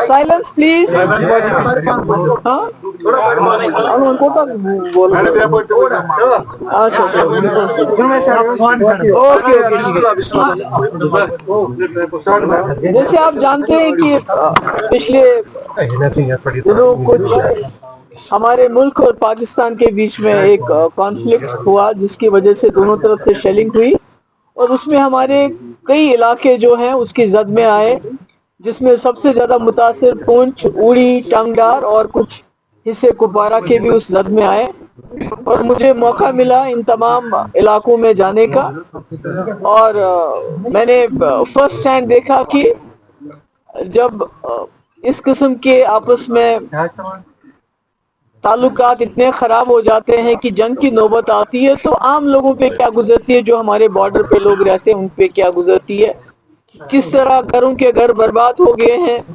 Silence, please. हाँ? जैसे आप जानते हैं कि पिछले दिनों कुछ हमारे मुल्क और पाकिस्तान के बीच में एक कॉन्फ्लिक्ट हुआ जिसकी वजह से दोनों तरफ से शेलिंग हुई और उसमें हमारे कई इलाके जो हैं उसकी जद में आए, जिसमें सबसे ज्यादा मुतासिर पुंछ, उड़ी, टंगडार और कुछ हिस्से कुपवारा के भी उस जद में आए। और मुझे मौका मिला इन तमाम इलाकों में जाने का और मैंने फर्स्ट हैंड देखा कि जब इस किस्म के आपस में ताल्लुकात इतने खराब हो जाते हैं कि जंग की नौबत आती है तो आम लोगों पे क्या गुजरती है, जो हमारे बॉर्डर पे लोग रहते हैं उन पे क्या गुजरती है, किस तरह घरों के घर बर्बाद हो गए हैं,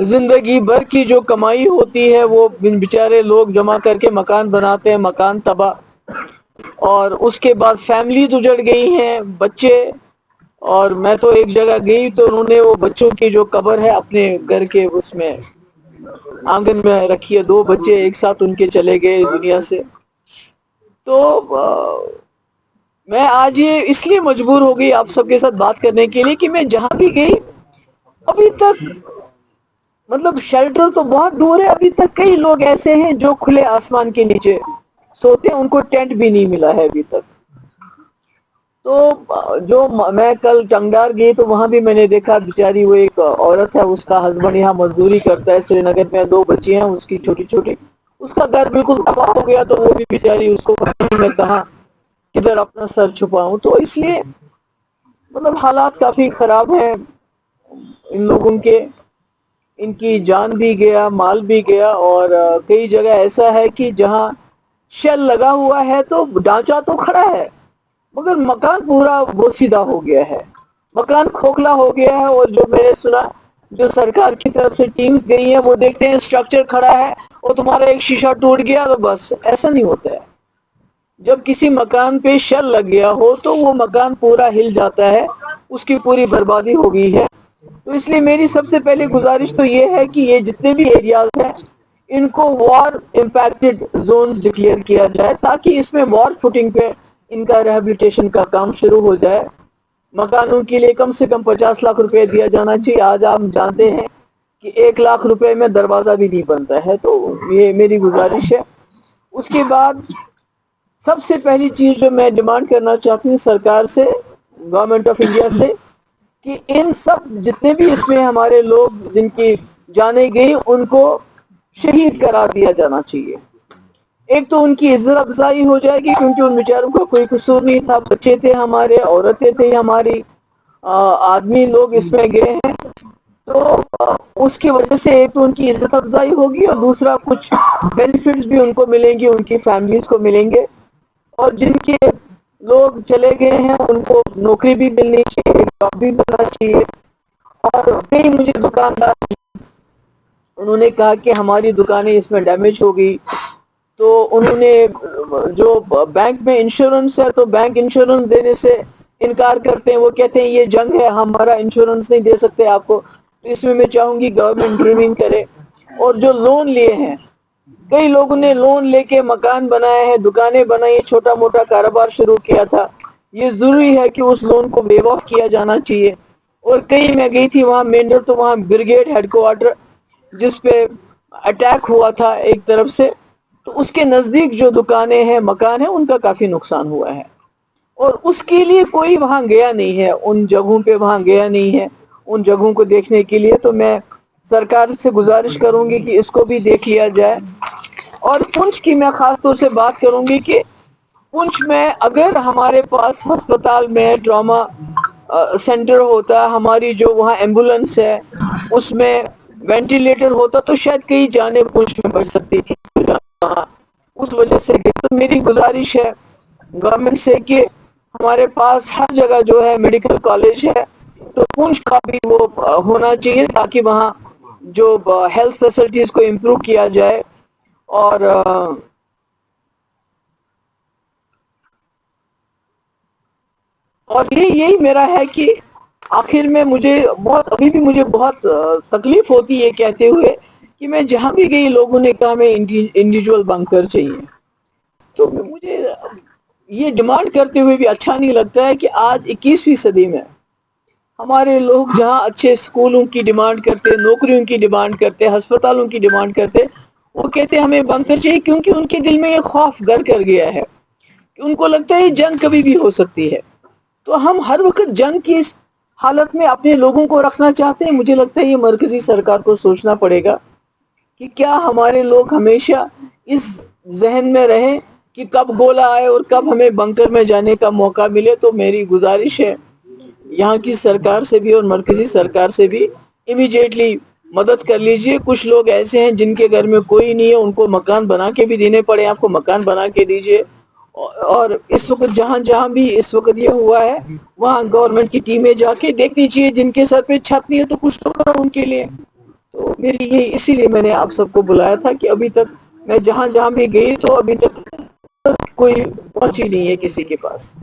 जिंदगी भर की जो कमाई होती है वो बेचारे लोग जमा करके मकान बनाते हैं, मकान तबाह, और उसके बाद फैमिलीज उजड़ गई हैं, बच्चे। और मैं तो एक जगह गई तो उन्होंने वो बच्चों की जो कब्र है अपने घर के उसमें आंगन में रखी है, 2 बच्चे एक साथ उनके चले गए दुनिया से। तो मैं आज ये इसलिए मजबूर हो गई आप सबके साथ बात करने के लिए कि मैं जहां भी गई अभी तक, मतलब शेल्टर तो बहुत दूर है, अभी तक कई लोग ऐसे हैं जो खुले आसमान के नीचे सोते हैं, उनको टेंट भी नहीं मिला है अभी तक। तो जो मैं कल टंगडार गई तो वहां भी मैंने देखा बेचारी वो एक औरत है, उसका हस्बैंड यहाँ मजदूरी करता है श्रीनगर में, 2 बच्ची हैं उसकी छोटी छोटी, उसका घर बिल्कुल तबाह हो गया तो वो भी बेचारी, उसको मैं कहा किधर अपना सर छुपाऊं। तो इसलिए मतलब हालात काफी खराब हैं इन लोगों के, इनकी जान भी गया, माल भी गया, और कई जगह ऐसा है कि जहां शेल लगा हुआ है तो ढांचा तो खड़ा है मगर मकान पूरा बोसीदा हो गया है, मकान खोखला हो गया है। और जो मैंने सुना जो सरकार की तरफ से टीम्स गई हैं वो देखते हैं स्ट्रक्चर खड़ा है और तुम्हारा एक शीशा टूट गया तो बस, ऐसा नहीं होता है। जब किसी मकान पे शेल लग गया हो तो वो मकान पूरा हिल जाता है, उसकी पूरी बर्बादी हो गई है। तो इसलिए मेरी सबसे पहली गुजारिश तो ये है कि ये जितने भी एरियाज हैं इनको वॉर इम्पैक्टेड जोन्स डिक्लेयर किया जाए ताकि इसमें वॉर फुटिंग पे इनका रिहेबिलिटेशन का काम शुरू हो जाए। मकानों के लिए कम से कम 50 लाख रुपए दिया जाना चाहिए। आज आप जानते हैं कि 1 लाख रुपए में दरवाजा भी नहीं बनता है, तो ये मेरी गुजारिश है। उसके बाद सबसे पहली चीज जो मैं डिमांड करना चाहती हूँ सरकार से, गवर्नमेंट ऑफ इंडिया से, कि इन सब जितने भी इसमें हमारे लोग जिनकी जाने गई उनको शहीद करार दिया जाना चाहिए। एक तो उनकी इज्जत अफजाई हो जाएगी क्योंकि उन बेचारों का कोई कसूर नहीं था, बच्चे थे हमारे, औरतें थे हमारी, आदमी लोग इसमें गए हैं। तो उसकी वजह से एक तो उनकी इज्जत अफजाई होगी और दूसरा कुछ बेनिफिट्स भी उनको मिलेंगे, उनकी फैमिलीज को मिलेंगे। और जिनके लोग चले गए हैं उनको नौकरी भी मिलनी चाहिए, जॉब भी मिलना चाहिए। और कई मुझे दुकानदार उन्होंने कहा कि हमारी दुकानें इसमें डैमेज हो गई, तो उन्होंने जो बैंक में इंश्योरेंस है तो बैंक इंश्योरेंस देने से इनकार करते हैं, वो कहते हैं ये जंग है, हमारा इंश्योरेंस नहीं दे सकते आपको। तो इसमें मैं चाहूंगी गवर्नमेंट इंटरवीन करे। और जो लोन लिए हैं, कई लोगों ने लोन लेके मकान बनाए हैं, दुकानें बनाई, छोटा मोटा कारोबार शुरू किया था, ये जरूरी है कि उस लोन को वेव ऑफ किया जाना चाहिए। और कई मैं गई थी वहां मेंढर, तो वहां ब्रिगेड हेडक्वार्टर जिसपे अटैक हुआ था एक तरफ से, तो उसके नजदीक जो दुकानें हैं, मकान है, उनका काफी नुकसान हुआ है और उसके लिए कोई वहां गया नहीं है, उन जगहों पे वहां गया नहीं है उन जगहों को देखने के लिए। तो मैं सरकार से गुजारिश करूंगी कि इसको भी देख लिया जाए। और पुंछ की मैं खास तौर से बात करूंगी कि पुंछ में अगर हमारे पास अस्पताल में ट्रॉमा सेंटर होता, हमारी जो वहाँ एम्बुलेंस है उसमें वेंटिलेटर होता, तो शायद कई जाने पुंछ में बच सकती थी। उस वजह से तो मेरी गुजारिश है गवर्नमेंट से कि हमारे पास हर जगह जो है मेडिकल कॉलेज है, तो पुंछ का भी वो होना चाहिए ताकि वहाँ जो हेल्थ फैसिलिटीज को इम्प्रूव किया जाए। और यही मेरा है कि آخر میں مجھے بہت ابھی بھی مجھے بہت تکلیف ہوتی ہے کہتے ہوئے کہ میں جہاں بھی گئی لوگوں نے کہا میں انڈیویجول بنکر چاہیے. تو مجھے یہ ڈیمانڈ کرتے ہوئے بھی اچھا نہیں لگتا ہے کہ آج 21ویں صدی میں ہمارے لوگ جہاں اچھے اسکولوں کی ڈیمانڈ کرتے، نوکریوں کی ڈیمانڈ کرتے، ہسپتالوں کی ڈیمانڈ کرتے، وہ کہتے ہیں ہمیں بنکر چاہیے، کیونکہ ان کے دل میں یہ خوف گھر کر گیا ہے کہ ان کو لگتا ہے جنگ کبھی بھی ہو سکتی ہے. تو ہم ہر وقت جنگ کی حالت میں اپنے لوگوں کو رکھنا چاہتے ہیں. مجھے لگتا ہے یہ مرکزی سرکار کو سوچنا پڑے گا کہ کیا ہمارے لوگ ہمیشہ اس ذہن میں رہیں کہ کب گولہ آئے اور کب ہمیں بنکر میں جانے کا موقع ملے. تو میری گزارش ہے یہاں کی سرکار سے بھی اور مرکزی سرکار سے بھی امیڈیٹلی مدد کر لیجئے. کچھ لوگ ایسے ہیں جن کے گھر میں کوئی نہیں ہے، ان کو مکان بنا کے بھی دینے پڑے، آپ کو مکان بنا کے دیجئے. اور اس وقت جہاں جہاں بھی اس وقت یہ ہوا ہے وہاں گورنمنٹ کی ٹیمیں جا کے دیکھنی چاہیے، جن کے سر پہ چھت نہیں ہے تو کچھ تو کرو ان کے لیے. تو میری یہ اسی لیے میں نے آپ سب کو بلایا تھا کہ ابھی تک میں جہاں جہاں بھی گئی تو ابھی تک کوئی پہنچی نہیں ہے کسی کے پاس.